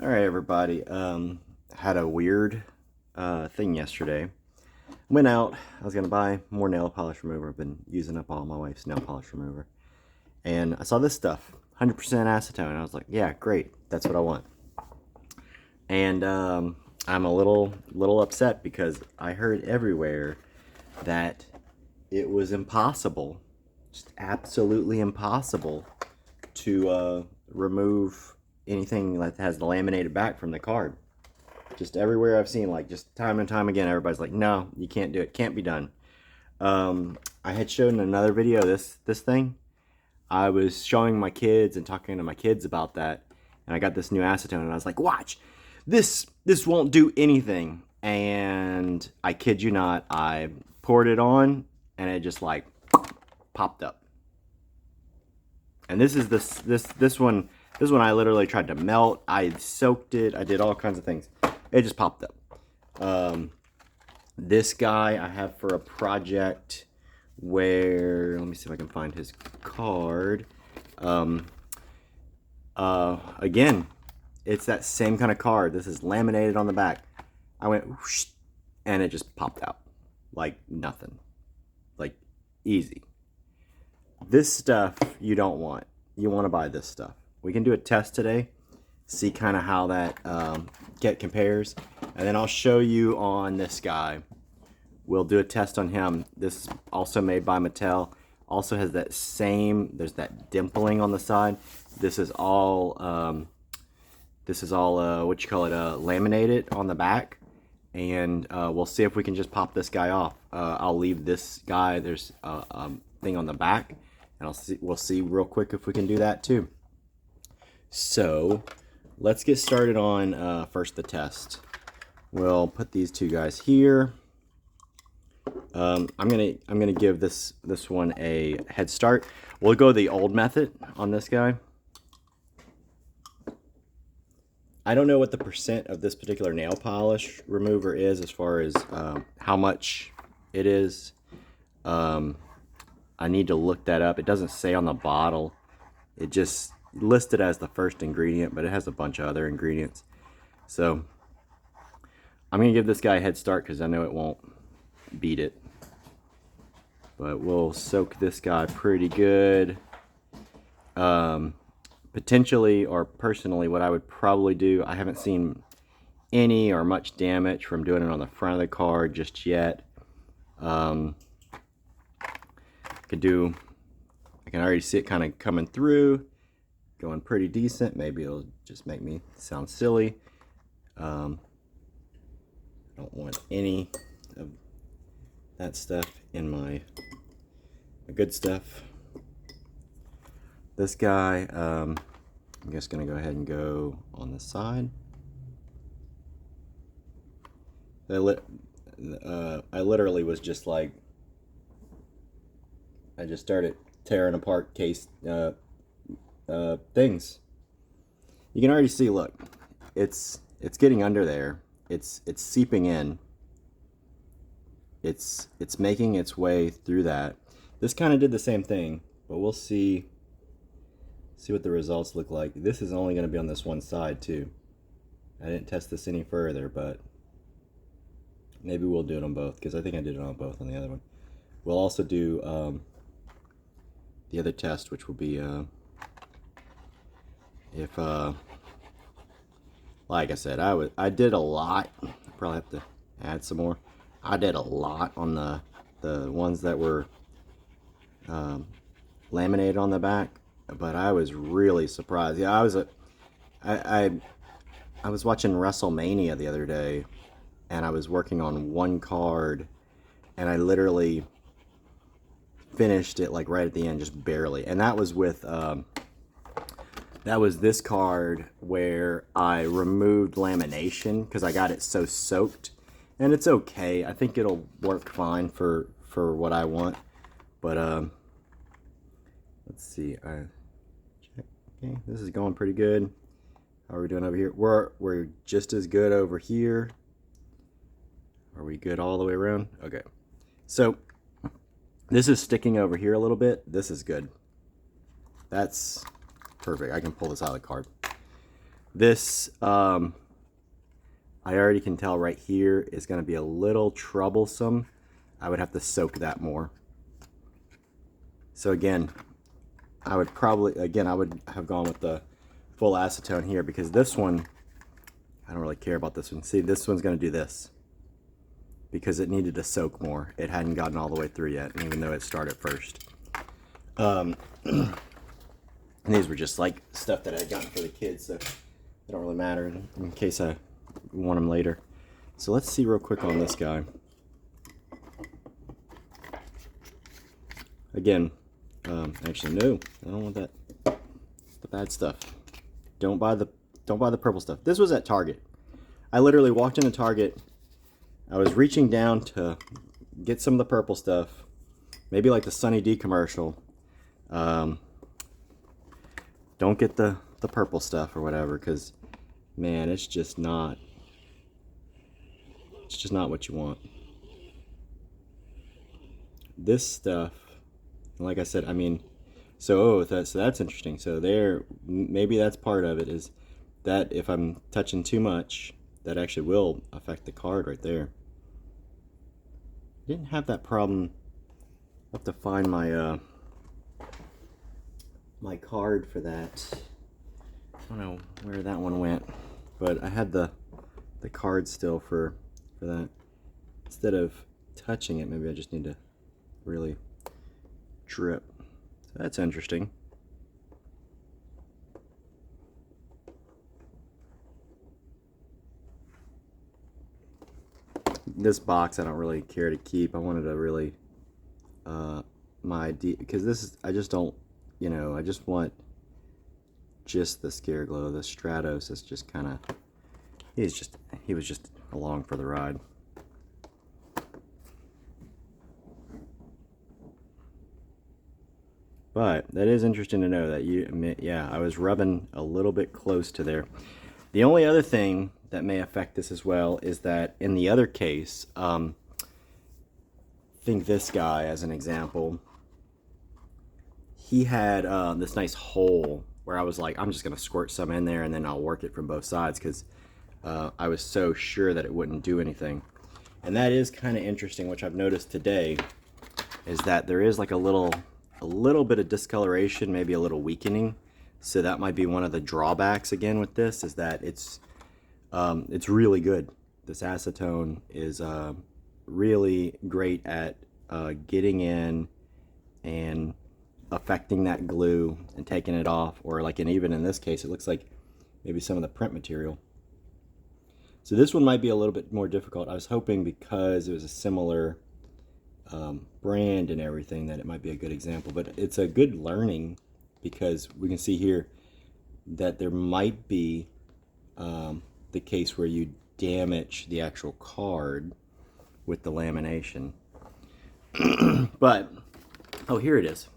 All right, everybody. Had a weird thing yesterday. Went out. I was gonna buy more nail polish remover. I've been using up all my wife's nail polish remover, and I saw this stuff, 100% acetone. I was like, yeah, great. That's what I want. And I'm a little upset because I heard everywhere that it was impossible, just absolutely impossible, to remove anything that has the laminated back from the card. Just everywhere I've seen, like, just time and time again, everybody's like, no, you can't do it, can't be done. I had shown in another video this thing. I was showing my kids and talking to my kids about that, and I got this new acetone, and I was like, watch, this won't do anything. And I kid you not, I poured it on, and it just like popped up. And this is this one I literally tried to melt. I soaked it. I did all kinds of things. It just popped up. This guy I have for a project where, let me see if I can find his card. Again, it's that same kind of card. This is laminated on the back. I went whoosh, and it just popped out like nothing. Like easy. This stuff you don't want. You want to buy this stuff. We can do a test today, see kind of how that compares, and then I'll show you on this guy. We'll do a test on him. This is also made by Mattel. Also has that same, there's that dimpling on the side. This is all what you call it, laminated on the back. And we'll see if we can just pop this guy off. I'll leave this guy, there's a thing on the back, and we'll see real quick if we can do that too. So let's get started on first the test. We'll put these two guys here. I'm gonna give this one a head start. We'll go the old method on this guy. I don't know what the percent of this particular nail polish remover is as far as how much it is. I need to look that up. It doesn't say on the bottle. It just listed as the first ingredient, but it has a bunch of other ingredients. So I'm gonna give this guy a head start because I know it won't beat it. But we'll soak this guy pretty good. Potentially, or personally, what I would probably do, I haven't seen any or much damage from doing it on the front of the card just yet. I can already see it kind of coming through, going pretty decent. Maybe it'll just make me sound silly. I don't want any of that stuff in my good stuff. This guy, I'm just gonna go ahead and go on the side. I literally was just like, I just started tearing apart things. You can already see, look, it's getting under there. It's seeping in. It's making its way through that. This kind of did the same thing, but we'll see what the results look like. This is only going to be on this one side too. I didn't test this any further, but maybe we'll do it on both, because I think I did it on both on the other one. We'll also do the other test, which will be if like I said, I did a lot. Probably have to add some more. I did a lot on the ones that were laminated on the back, but I was really surprised. Yeah, I was watching WrestleMania the other day, and I was working on one card, and I literally finished it like right at the end, just barely. And that was with that was this card where I removed lamination because I got it so soaked, and it's okay. I think it'll work fine for what I want. But let's see. Okay, this is going pretty good. How are we doing over here? We're just as good over here. Are we good all the way around? Okay. So this is sticking over here a little bit. This is good. That's perfect. I can pull this out of the card. This, I already can tell right here is going to be a little troublesome. I would have to soak that more. So again, I would have gone with the full acetone here, because this one, I don't really care about this one. See, this one's going to do this because it needed to soak more. It hadn't gotten all the way through yet, even though it started first. And these were just like stuff that I had gotten for the kids, so they don't really matter in case I want them later. So let's see real quick on this guy. Again, actually no, I don't want that. The bad stuff. Don't buy the purple stuff. This was at Target. I literally walked into Target. I was reaching down to get some of the purple stuff, maybe like the Sunny D commercial. Don't get the purple stuff or whatever, because man, it's just not what you want. This stuff, like I said, I mean, so that's interesting. So there, maybe that's part of it, is that if I'm touching too much, that actually will affect the card right there. Didn't have that problem. I'll have to find my my card for that. I don't know where that one went, but I had the card still for that. Instead of touching it, maybe I just need to really drip. So that's interesting. This box I don't really care to keep. I wanted to really because this is, I just don't, you know, I just want just the Scare Glow. The Stratos is just kind of, he was just along for the ride. But that is interesting to know that yeah, I was rubbing a little bit close to there. The only other thing that may affect this as well is that in the other case, think this guy as an example, he had this nice hole where I was like, I'm just going to squirt some in there and then I'll work it from both sides, because I was so sure that it wouldn't do anything. And that is kind of interesting, which I've noticed today, is that there is like a little bit of discoloration, maybe a little weakening. So that might be one of the drawbacks again with this, is that it's really good. This acetone is really great at getting in and affecting that glue and taking it off, or like, and even in this case, it looks like maybe some of the print material. So this one might be a little bit more difficult. I was hoping, because it was a similar brand and everything, that it might be a good example, but it's a good learning, because we can see here that there might be the case where you damage the actual card with the lamination. But, oh, here it is.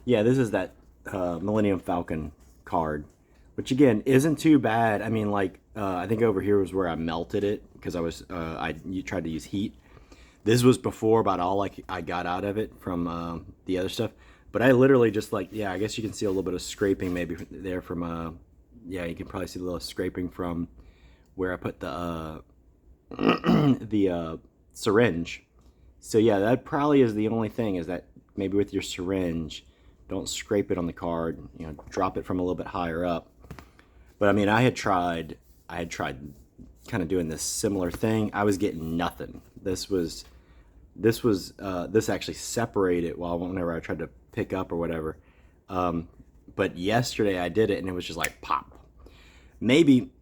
Yeah, this is that Millennium Falcon card, which again isn't too bad. I mean, like, I think over here was where I melted it, because you tried to use heat. This was before about all I got out of it from the other stuff. But I literally just, like, yeah, I guess you can see a little bit of scraping maybe there from, yeah, you can probably see a little scraping from where I put the the syringe. So yeah, that probably is the only thing, is that maybe with your syringe, don't scrape it on the card, you know, drop it from a little bit higher up. But I mean, I had tried kind of doing this similar thing. I was getting nothing. This actually separated whenever I tried to pick up or whatever. But yesterday I did it and it was just like pop. Maybe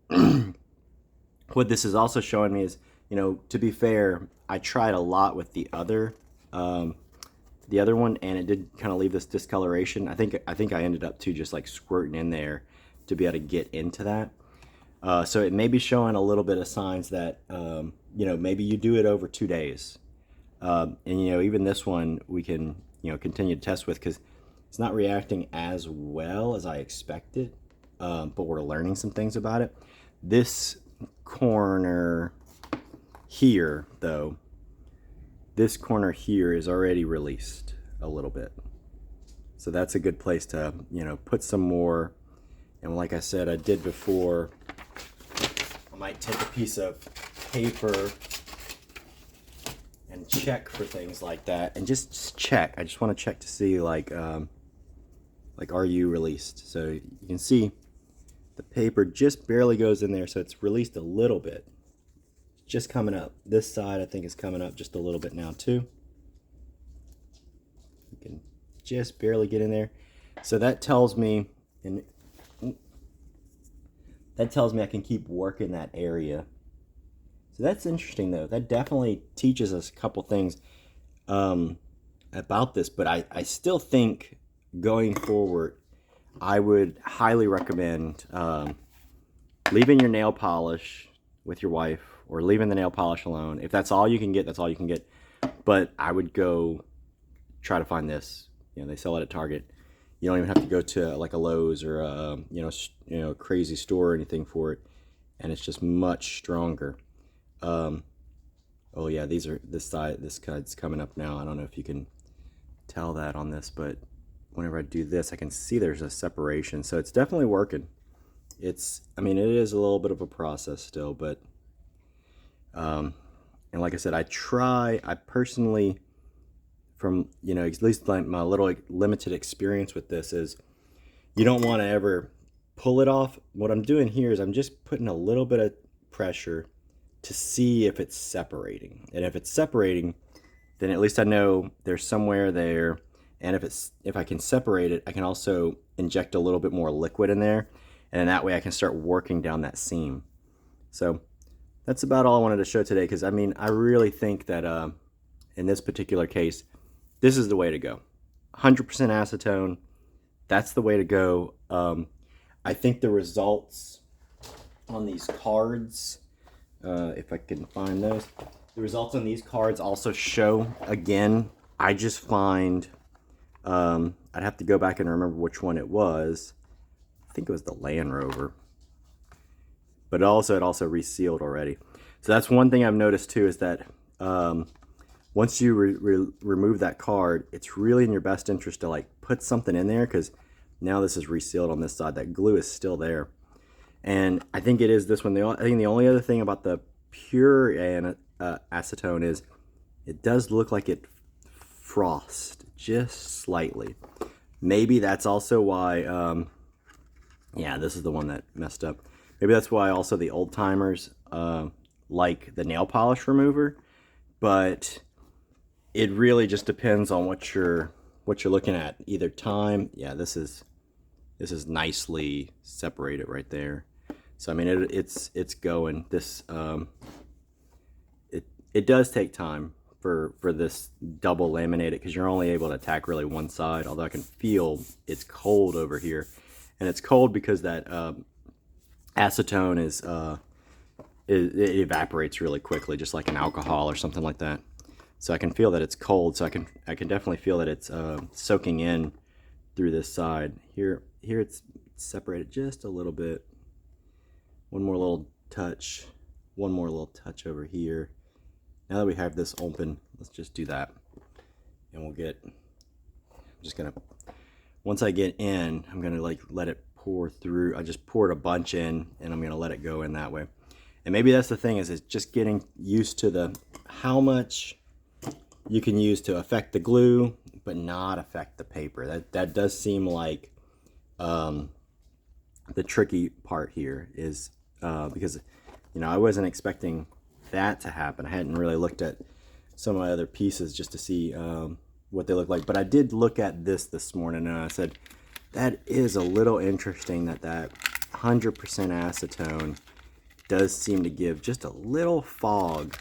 what this is also showing me is, you know, to be fair, I tried a lot with the other one, and it did kind of leave this discoloration. I think I ended up just like squirting in there to be able to get into that. So it may be showing a little bit of signs that, you know, maybe you do it over 2 days. And, you know, even this one we can, you know, continue to test with, because it's not reacting as well as I expected, but we're learning some things about it. This corner here, though, this corner here is already released a little bit. So that's a good place to, you know, put some more. And like I said, I did before, might take a piece of paper and check for things like that, and just check. I just want to check to see like are you released? So you can see the paper just barely goes in there, so it's released a little bit. Just coming up. This side I think is coming up just a little bit now too. You can just barely get in there. So that tells me, I can keep working that area. So that's interesting though. That definitely teaches us a couple things about this, but I still think going forward, I would highly recommend leaving your nail polish with your wife, or leaving the nail polish alone. If that's all you can get, that's all you can get. But I would go try to find this. You know, they sell it at Target. You don't even have to go to like a Lowe's or a crazy store or anything for it, and it's just much stronger. Oh yeah, this side's coming up now. I don't know if you can tell that on this, but whenever I do this, I can see there's a separation. So it's definitely working. It is a little bit of a process still, but and like I said, I personally, from at least like my little limited experience with this, is you don't want to ever pull it off. What I'm doing here is I'm just putting a little bit of pressure to see if it's separating, and if it's separating, then at least I know there's somewhere there. And if I can separate it, I can also inject a little bit more liquid in there, and that way I can start working down that seam. So that's about all I wanted to show today, because I really think that in this particular case, this is the way to go. 100% acetone, that's the way to go. I think the results on these cards, if I can find those, the results on these cards also show, again, I just find, I'd have to go back and remember which one it was. I think it was the Land Rover. But it also resealed already. So that's one thing I've noticed too, is that once you remove that card, it's really in your best interest to like put something in there, because now this is resealed on this side. That glue is still there. And I think it is this one. I think the only other thing about the pure acetone is it does look like it frosts just slightly. Maybe that's also why, yeah, this is the one that messed up. Maybe that's why also the old timers like the nail polish remover, but it really just depends on what you're looking at. Either time, yeah, this is nicely separated right there. So I mean, it's going. This it does take time for this double laminated, because you're only able to attack really one side. Although I can feel it's cold over here, and it's cold because that acetone it evaporates really quickly, just like an alcohol or something like that. So I can feel that it's cold. So I can definitely feel that it's soaking in through this side. Here it's separated just a little bit. One more little touch. One more little touch over here. Now that we have this open, let's just do that. And we'll get, I'm just gonna, once I get in, I'm gonna like let it pour through. I just poured a bunch in, and I'm gonna let it go in that way. And maybe that's the thing, is it's just getting used to how much you can use to affect the glue, but not affect the paper. That does seem like the tricky part here, is because I wasn't expecting that to happen. I hadn't really looked at some of my other pieces just to see what they look like. But I did look at this morning, and I said, that is a little interesting that 100% acetone does seem to give just a little fog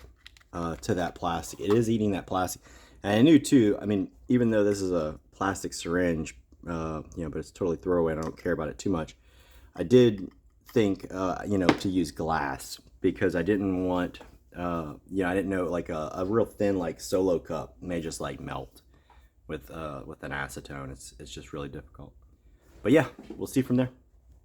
to that plastic. It is eating that plastic. And I knew too, I mean, even though this is a plastic syringe, but it's totally throwaway and I don't care about it too much, I did think, to use glass, because I didn't want, I didn't know, like a real thin, like Solo cup may just like melt with an acetone. It's just really difficult. But yeah, we'll see from there.